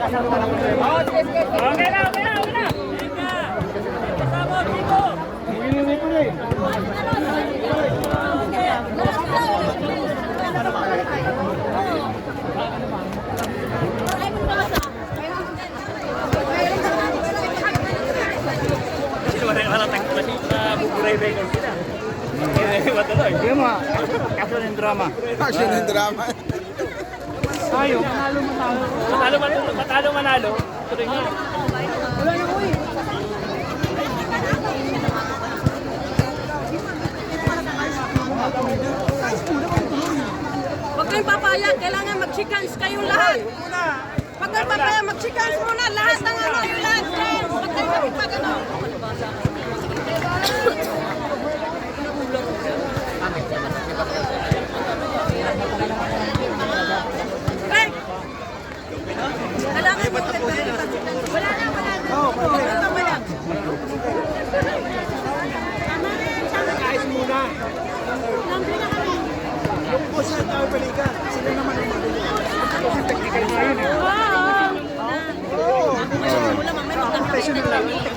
Okay na. Action and drama. Action and drama. Tayo, Manalo. Tuloy nga. Huwag kayong papayag, kailangan mag-chikans kayong lahat. Huwag kayong papayag, mag-chikans muna lahat ng ano, yung lahat, friends. Huwag kayong magpagano. Hey! Kailangan mo wala na. Huwag kayong papayag. guys muna. Yung boss na tao balikan, sila naman ang magulo. Kasi technical na yun eh. Oo. Wala, mamaya magkakaroon.